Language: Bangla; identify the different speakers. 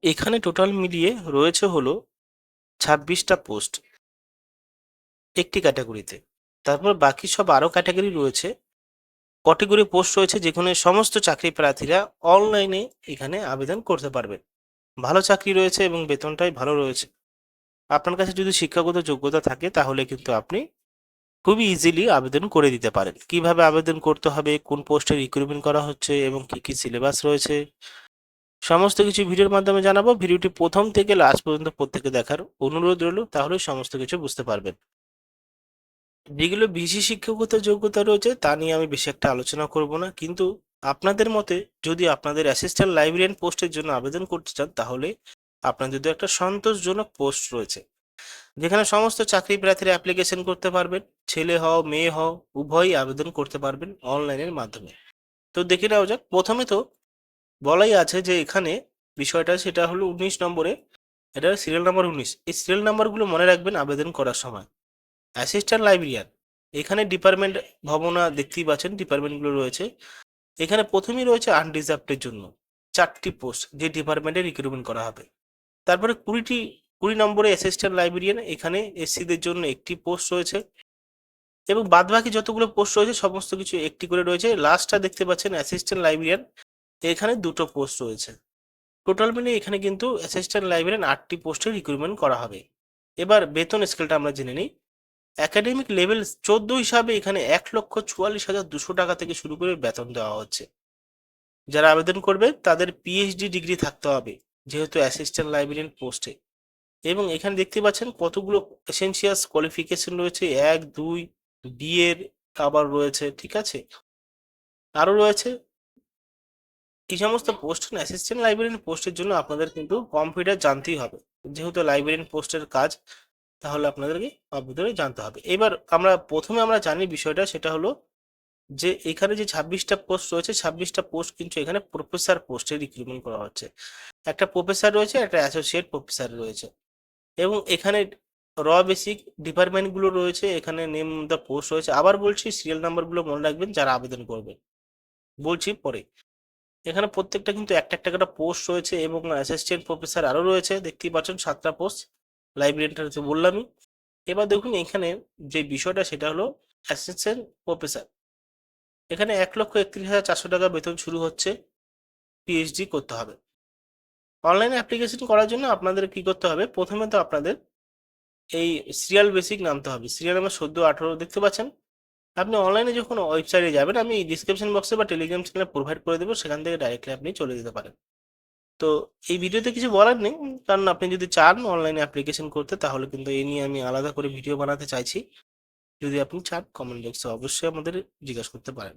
Speaker 1: এখানে টোটাল মিলিয়ে রয়েছে হলো 26টা পোস্ট একটি ক্যাটাগরিতে। তারপর বাকি সব আরো ক্যাটাগরি রয়েছে, ক্যাটাগরি পোস্ট রয়েছে যেখানে সমস্ত চাকরি প্রার্থীরা অনলাইনে এখানে আবেদন করতে পারবেন। ভালো চাকরি রয়েছে এবং বেতনটাই ভালো রয়েছে। আপনার কাছে যদি শিক্ষাগত যোগ্যতা থাকে তাহলে কিন্তু আপনি খুবই ইজিলি আবেদন করে দিতে পারেন। কিভাবে আবেদন করতে হবে, কোন পোস্টে রিক্রুটমেন্ট করা হচ্ছে এবং কি কি সিলেবাস রয়েছে, সমস্ত কিছু ভিডিওর মাধ্যমে জানাবো। ভিডিওটি প্রথম থেকে লাস্ট পর্যন্ত প্রত্যেকে দেখার অনুরোধ রইল, তাহলে সমস্ত কিছু বুঝতে পারবেন। যেগুলো বেশি শিক্ষাগত যোগ্যতা রয়েছে তা নিয়ে আমি বেশি একটা আলোচনা করব না, কিন্তু আপনাদের মতে যদি আপনাদের অ্যাসিস্ট্যান্ট লাইব্রেরিয়ান পোস্টের জন্য আবেদন করতে চান তাহলে আপনাদের যদি একটা সন্তোষজনক পোস্ট রয়েছে যেখানে সমস্ত চাকরি প্রার্থীরা অ্যাপ্লিকেশন করতে পারবেন, ছেলে হও মেয়ে হও উভয়ই আবেদন করতে পারবেন অনলাইনের মাধ্যমে। তো দেখে নেওয়া যাক। প্রথমে তো বলাই আছে যে এখানে বিষয়টা সেটা হলো 19 নম্বরে, এটা সিরিয়াল নাম্বার 19। এই সিরিয়াল নাম্বারগুলো মনে রাখবেন আবেদন করার সময়। অ্যাসিস্ট্যান্ট লাইব্রেরিয়ান, এখানে ডিপার্টমেন্ট ভবনা দেখতেই পাচ্ছেন ডিপার্টমেন্টগুলো রয়েছে। এখানে প্রথমেই রয়েছে আনরিজার্ভডের জন্য 4টি পোস্ট যে ডিপার্টমেন্টে রিক্রুটমেন্ট করা হবে। তারপরে 20 নম্বরে অ্যাসিস্ট্যান্ট লাইব্রেরিয়ান, এখানে এসসিদের জন্য একটি পোস্ট রয়েছে এবং বাদবাকি যতগুলো পোস্ট রয়েছে সমস্ত কিছু একটি করে রয়েছে। লাস্টটা দেখতে পাচ্ছেন অ্যাসিস্ট্যান্ট লাইব্রেরিয়ান, এখানে 2টো পোস্ট রয়েছে। টোটাল মিলিয়ে এখানে কিন্তু অ্যাসিস্ট্যান্ট লাইব্রেরিয়ান 8টি পোস্টে রিক্রুটমেন্ট করা হবে। এবার বেতন স্কেলটা আমরা জেনে নিই। একাডেমিক লেভেল 14 হিসাবে এখানে 1,44,200 টাকা থেকে শুরু করে বেতন দেওয়া হচ্ছে। যারা আবেদন করবে তাদের পিএইচডি ডিগ্রি থাকতে হবে যেহেতু অ্যাসিস্ট্যান্ট লাইব্রেরিয়ান পোস্টে। এবং এখানে দেখতে পাচ্ছেন কতগুলো এসেনশিয়াস কোয়ালিফিকেশন রয়েছে, 1 2 বিএর আবার রয়েছে, ঠিক আছে। আরও রয়েছে এই সমস্ত পোস্ট। অ্যাসিস্ট্যান্ট লাইব্রেরিয়ান পোস্টের জন্য আপনাদের কিন্তু কম্পিউটার জানতেই হবে, যেহেতু লাইব্রেরিয়ান পোস্টের কাজ, তাহলে আপনাদেরকে কম্পিউটারে জানতে হবে। এবার প্রথমে আমরা জানি বিষয়টা সেটা হলো যে এখানে যে 26টা পোস্ট রয়েছে 26টা পোস্ট কিন্তু এখানে প্রফেসর পোস্টে রিক্রুটমেন্ট করা হচ্ছে। একটা প্রফেসর রয়েছে, একটা অ্যাসোসিয়েট প্রফেসর রয়েছে এবং এখানে বেসিক ডিপার্টমেন্টগুলো রয়েছে, এখানে নেম দ্য পোস্ট রয়েছে। আবার বলছি সিরিয়াল নাম্বারগুলো মনে রাখবেন যারা আবেদন করবেন, বলছি পরে। এখানে প্রত্যেকটা কিন্তু একটা একটা করে পোস্ট রয়েছে এবং অ্যাসিস্ট্যান্ট প্রফেসর আরও রয়েছে, দেখতেই পাচ্ছেন 7টা পোস্ট। লাইব্রেরিয়ানটা হচ্ছে বললামই। এবার দেখুন এখানে যে বিষয়টা সেটা হলো অ্যাসিস্ট্যান্ট প্রফেসর, এখানে 1,31,400 টাকা বেতন শুরু হচ্ছে। পিএইচডি করতে হবে। অনলাইনে অ্যাপ্লিকেশন করার জন্য আপনাদের কি করতে হবে, প্রথমে তো আপনাদের এই সিরিয়াল বেসিক নামতে হবে। সিরিয়াল নাম্বার 14 18 দেখতে পাচ্ছেন। আপনি অনলাইনে যখন ওয়েবসাইটে যাবেন, আমি ডিসক্রিপশন বক্সে বা টেলিগ্রাম চ্যানেলে প্রোভাইড করে দেবো, সেখান থেকে ডাইরেক্টলি আপনি চলে যেতে পারেন। তো এই ভিডিওতে কিছু বলার নেই, কারণ আপনি যদি চান অনলাইনে অ্যাপ্লিকেশন করতে তাহলে কিন্তু এই নিয়ে আমি আলাদা করে ভিডিও বানাতে চাইছি। যদি আপনি চান কমেন্ট বক্সে অবশ্যই আমাদের জিজ্ঞাসা করতে পারেন।